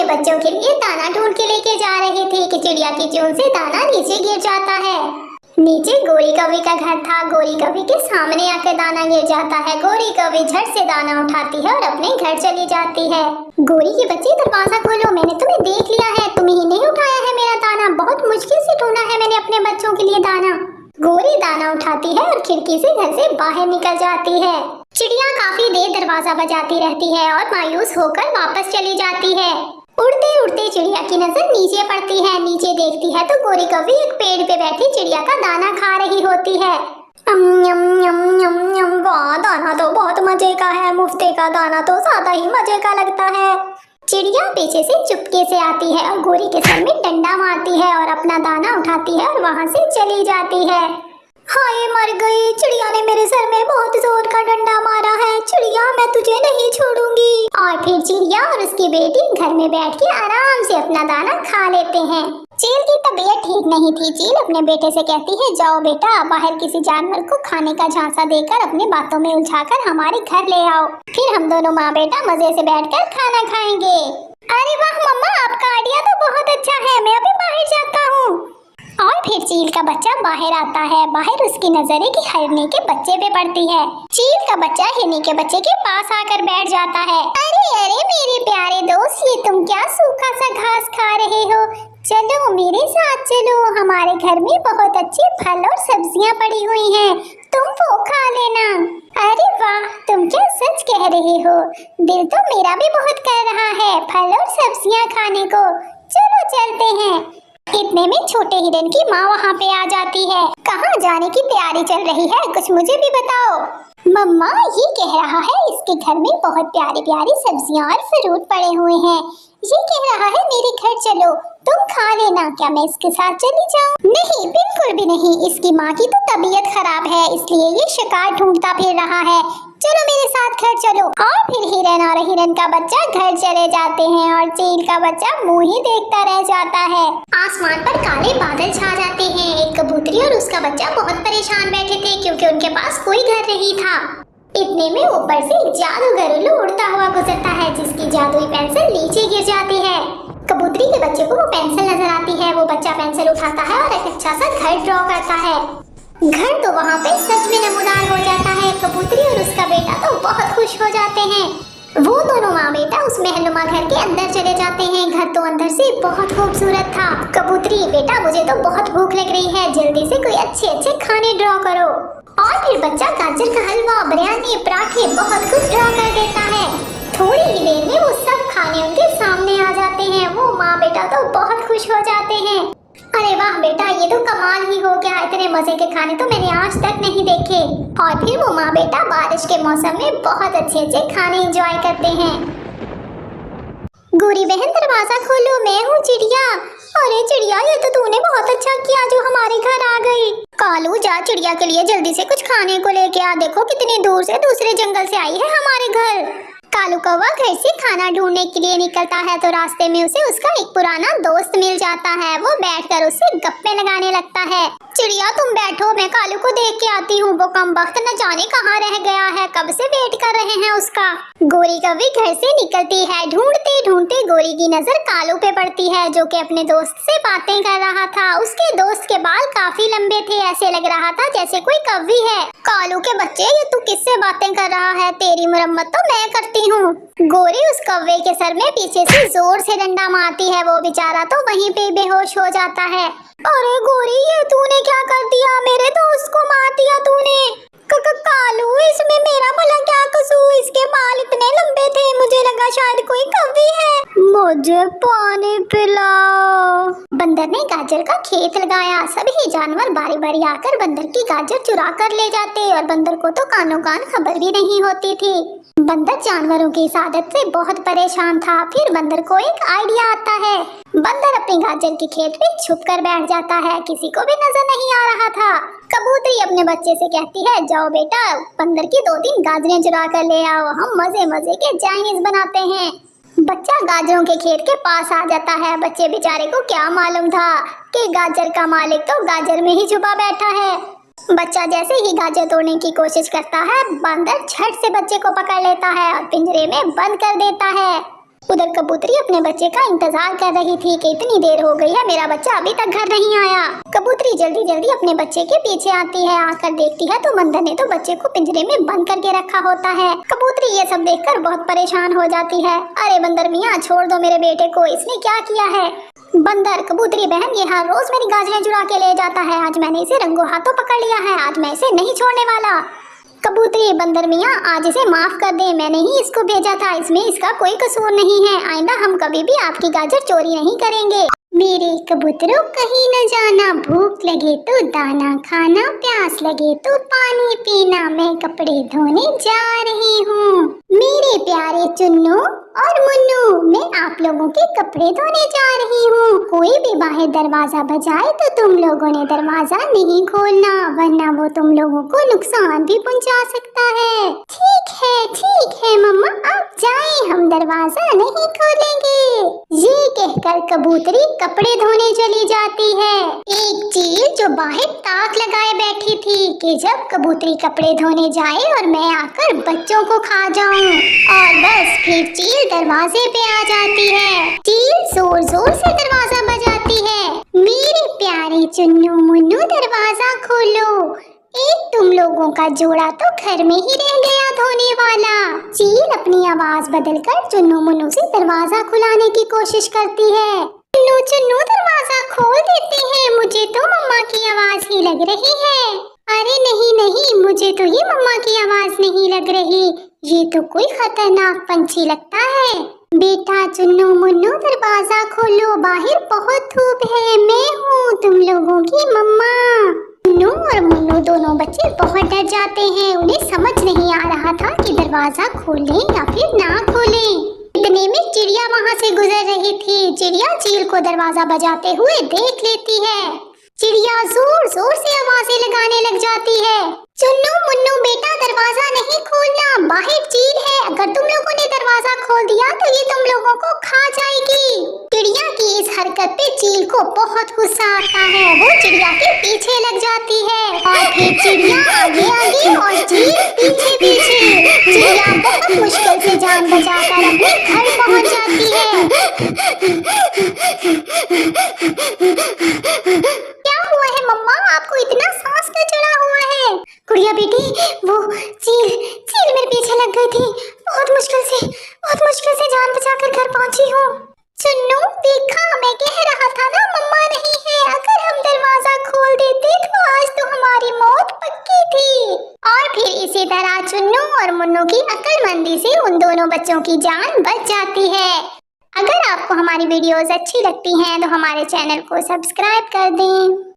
बच्चों के लिए दाना ढूंढ के लेके जा रहे थे कि चिड़िया की चोंच से दाना नीचे गिर जाता है। नीचे गोरी कौवी का घर था। गोरी कौवी के सामने आकर दाना गिर जाता है। गोरी कौवी झट से दाना उठाती है और अपने घर चली जाती है। गोरी के बच्चे, दरवाजा खोलो, मैंने तुम्हें देख लिया है, तुम्हें ही नहीं उठाया है मेरा दाना, बहुत मुश्किल से ढूंढा है मैंने अपने बच्चों के लिए दाना। गोरी दाना उठाती है और खिड़की से घर से बाहर निकल जाती है। चिड़िया काफी देर दरवाजा बजाती रहती है और मायूस होकर वापस चली जाती है। उड़ते उड़ते चिड़िया की नजर नीचे पड़ती है। नीचे देखती है तो गोरी कौवी एक पेड़ पे बैठी चिड़िया का दाना खा रही होती है। यम यम यम यम, वाह, दाना तो बहुत मजे का है, मुफ्ते का दाना तो ज्यादा ही मजे का लगता है। चिड़िया पीछे से चुपके से आती है और गोरी के सर में डंडा मारती है और अपना दाना उठाती है और वहाँ से चली जाती है। हाय, मर गई, चिड़िया ने मेरे सर में बहुत जोर का डंडा मारा है। चिड़िया, मैं तुझे नहीं छोड़ूंगी। और फिर चिड़िया और उसकी बेटी घर में बैठ के आराम से अपना दाना खा लेते हैं। चील की तबीयत ठीक नहीं थी। चील अपने बेटे से कहती है, जाओ बेटा, बाहर किसी जानवर को खाने का झांसा देकर अपने बातों में उलझाकर हमारे घर ले आओ, फिर हम दोनों माँ बेटा मजे से बैठकर खाना खाएंगे। अरे वाह मम्मा, आपका आइडिया तो बहुत अच्छा है, मैं अभी बाहर जाता हूँ। और फिर चील का बच्चा बाहर आता है। बाहर उसकी नजर एक हिरनी के बच्चे पे पड़ती है। चील का बच्चा हिरनी के बच्चे के पास आकर बैठ जाता है। अरे अरे मेरे प्यारे दोस्त, ये तुम क्या सूखा सा घास खा रहे हो? चलो मेरे साथ चलो, हमारे घर में बहुत अच्छे फल और सब्जियां पड़ी हुई हैं, तुम वो खा लेना। अरे वाह, तुम क्या सच कह रहे हो? दिल तो मेरा भी बहुत कर रहा है फल और सब्जियां खाने को। चलो चलते हैं। इतने में छोटे हिरन की माँ वहाँ पे आ जाती है। कहाँ जाने की तैयारी चल रही है, कुछ मुझे भी बताओ। मम्मा, ये कह रहा है इसके घर में बहुत प्यारी प्यारी सब्जियाँ और फ्रूट पड़े हुए हैं। ये कह रहा है मेरे घर चलो, तुम खा लेना। क्या मैं इसके साथ चली जाऊँ? नहीं, बिल्कुल भी नहीं। इसकी माँ की तो तबीयत खराब है, इसलिए ये शिकार ढूंढता फिर रहा है। चलो मेरे साथ घर चलो। और फिर हिरन और हिरन का बच्चा घर चले जाते हैं और चील का बच्चा मुंह ही देखता रह जाता है। आसमान पर काले बादल छा जाते हैं। एक कबूतरी और उसका बच्चा बहुत परेशान बैठे थे क्योंकि उनके पास कोई घर नहीं था। इतने में ऊपर से एक जादूगर उल्लू उड़ता हुआ गुजरता है, जिसकी जादुई पेंसिल नीचे गिर जाती है। कबूतरी के बच्चे को वो पेंसिल नजर आती है। वो बच्चा पेंसिल उठाता है और एक अच्छा सा घर ड्रॉ करता है। घर तो वहाँ पे सच में नमूदार हो जाता है। कबूतरी और उसका बेटा तो बहुत खुश हो जाते हैं। वो दोनों माँ बेटा उस महलनुमा घर के अंदर चले जाते हैं। घर तो अंदर से बहुत खूबसूरत था। कबूतरी, बेटा मुझे तो बहुत भूख लग रही है, जल्दी से कोई अच्छे अच्छे खाने ड्रॉ करो। और फिर बच्चा गाजर का हलवा, बिरयानी, पराठे बहुत कुछ ड्रॉ कर देता है। थोड़ी ही देर में वो सब खाने उनके सामने आ जाते हैं। वो माँ बेटा तो बहुत खुश हो जाते हैं। अरे वाह बेटा, ये तो कमाल ही हो गया, इतने मजे के खाने तो मैंने आज तक नहीं देखे। और फिर वो माँ बेटा बारिश के मौसम में बहुत अच्छे अच्छे खाने एंजॉय करते हैं। गोरी बहन, दरवाजा खोलो, मैं हूँ चिड़िया। अरे चिड़िया, ये तो तूने बहुत अच्छा किया जो हमारे घर आ गई। कालू, जा चिड़िया के लिए जल्दी से कुछ खाने को लेके आ, देखो कितनी दूर से दूसरे जंगल से आई है हमारे घर। कालू कौवा घर से खाना ढूंढने के लिए निकलता है तो रास्ते में उसे उसका एक पुराना दोस्त मिल जाता है। वो बैठकर उससे गप्पे लगाने लगता है। चिड़िया तुम बैठो, मैं कालू को देख के आती हूँ, वो कमबख्त न जाने कहाँ रह गया है, कब से वेट कर रहे हैं उसका। गोरी कौवी घर से निकलती है। ढूंढते ढूंढते गोरी की नजर कालू पे पड़ती है, जो कि अपने दोस्त से बातें कर रहा था। उसके दोस्त के बाल काफी लंबे थे, ऐसे लग रहा था जैसे कोई कौवी है। कालू के बच्चे, ये तू किससे बातें कर रहा है? तेरी मुरम्मत तो मैं करती हूँ। गोरी उस कौवे के सर में पीछे से जोर से डंडा मारती है। वो बेचारा तो वहीं पे बेहोश हो जाता है। अरे गोरी, ये तूने क्या कर दिया? मेरे दोस्त को मार दिया तूने। कालू, इसमें मेरा भला क्या कसूर? इसके बाल इतने लंबे थे, मुझे लगा शायद कोई कौवी है। मुझे पानी पिलाओ। बंदर ने गाजर का खेत लगाया। सभी जानवर बारी बारी आकर बंदर की गाजर चुरा कर ले जाते और बंदर को तो कानो कान खबर भी नहीं होती थी। बंदर जानवरों की इस आदत से बहुत परेशान था। फिर बंदर को एक आइडिया आता है। बंदर अपनी गाजर के खेत में छुप कर बैठ जाता है, किसी को भी नजर नहीं आ रहा था। कबूतरी अपने बच्चे से कहती है, जाओ बेटा, बंदर की 2-3 गाजरें चुरा कर ले आओ, हम मजे मजे के चाइनीज बनाते हैं। बच्चा गाजरों के खेत के पास आ जाता है। बच्चे बेचारे को क्या मालूम था कि गाजर का मालिक तो गाजर में ही छुपा बैठा है। बच्चा जैसे ही गाजर तोड़ने की कोशिश करता है, बंदर झट से बच्चे को पकड़ लेता है और पिंजरे में बंद कर देता है। उधर कबूतरी अपने बच्चे का इंतजार कर रही थी कि इतनी देर हो गई है, मेरा बच्चा अभी तक घर नहीं आया। कबूतरी जल्दी जल्दी अपने बच्चे के पीछे आती है। आकर देखती है तो बंदर ने तो बच्चे को पिंजरे में बंद करके रखा होता है। कबूतरी ये सब देखकर बहुत परेशान हो जाती है। अरे बंदर मियाँ, छोड़ दो मेरे बेटे को, इसने क्या किया है? बंदर, कबूतरी बहन, ये हर रोज मेरी गाजरें चुरा के ले जाता है। आज मैंने इसे रंगों हाथों पकड़ लिया है, आज मैं इसे नहीं छोड़ने वाला। कबूतरी, बंदर मियाँ, आज इसे माफ कर दे, मैंने ही इसको भेजा था, इसमें इसका कोई कसूर नहीं है। आइंदा हम कभी भी आपकी गाजर चोरी नहीं करेंगे। मेरे कबूतरों, कहीं न जाना, भूख लगे तो दाना खाना, प्यास लगे तो पानी पीना, मैं कपड़े धोने जा रही हूँ। मेरे प्यारे चुन्नू और मुन्नू, मैं आप लोगों के कपड़े धोने जा रही हूँ। कोई भी बाहर दरवाजा बजाए तो तुम लोगों ने दरवाजा नहीं खोलना, वरना वो तुम लोगों को नुकसान भी पहुँचा सकता है। ठीक है मम्मा, आप जाएं, हम दरवाजा नहीं खोलेंगे। ये कहकर कबूतरी कपड़े धोने चली जाती है। एक चील जो बाहर ताक लगाए बैठी थी कि जब कबूतरी कपड़े धोने जाए और मैं आकर बच्चों को खा जाऊं, और बस फिर चील दरवाजे पे आ जाती है। चील जोर जोर से दरवाजा बजाती है। मेरे प्यारे चुन्नू मुन्नू, दरवाजा खोलो, एक तुम लोगों का जोड़ा तो घर में ही रह गया धोने वाला। चील अपनी आवाज बदलकर चुन्नू मुन्नू से दरवाजा खुलाने की कोशिश करती है। चुन्नू दरवाजा खोल देते हैं, मुझे तो मम्मा की आवाज ही लग रही है। अरे नहीं, मुझे तो ये मम्मा की आवाज नहीं लग रही, ये तो कोई खतरनाक पंछी लगता है। बेटा चुन्नू मुन्नू, दरवाजा खोलो, बाहर बहुत धूप है, मैं हूँ तुम लोगों की मम्मा। चुन्नू और मुन्नू दोनों बच्चे बहुत डर जाते हैं। उन्हें समझ नहीं आ रहा था कि दरवाजा खोलें या फिर ना खोलें। इतने में चिड़िया वहाँ से गुजर रही थी। चिड़िया चील को दरवाजा बजाते हुए देख लेती है। चिड़िया जोर जोर से आवाजें लगाने लग जाती है। चुन्नू मुन्नू बेटा, दरवाजा नहीं खोलना, बाहर चील है, अगर तुम लोगों ने दरवाजा खोल दिया तो ये तुम लोगों को खा जाएगी। चिड़िया की इस हरकत पे चील को बहुत गुस्सा आता है। वो चिड़िया के पीछे लग जाती है और फिर चिड़िया आगे आगे और चील पीछे पीछे। चिड़िया बहुत मुश्किल से जान बचाकर अपने घर पहुंच जाती है। क्या हुआ है मम्मा, आपको इतना सांस क्यों चढ़ा हुआ है? गुड़िया बेटी, वो चील मेरे पीछे लग गई थी, बहुत मुश्किल से जान बचाकर घर पहुंची हूँ। चुन्नू देखा, मैं कह रहा था ना मम्मा नहीं है, अगर हम दरवाजा खोल देते तो आज तो हमारी मौत पक्की थी। और फिर इसी तरह चुन्नू और मुन्नू की अक्लमंदी से उन दोनों बच्चों की जान बच जाती है। अगर आपको हमारी वीडियोस अच्छी लगती हैं तो हमारे चैनल को सब्सक्राइब कर दें।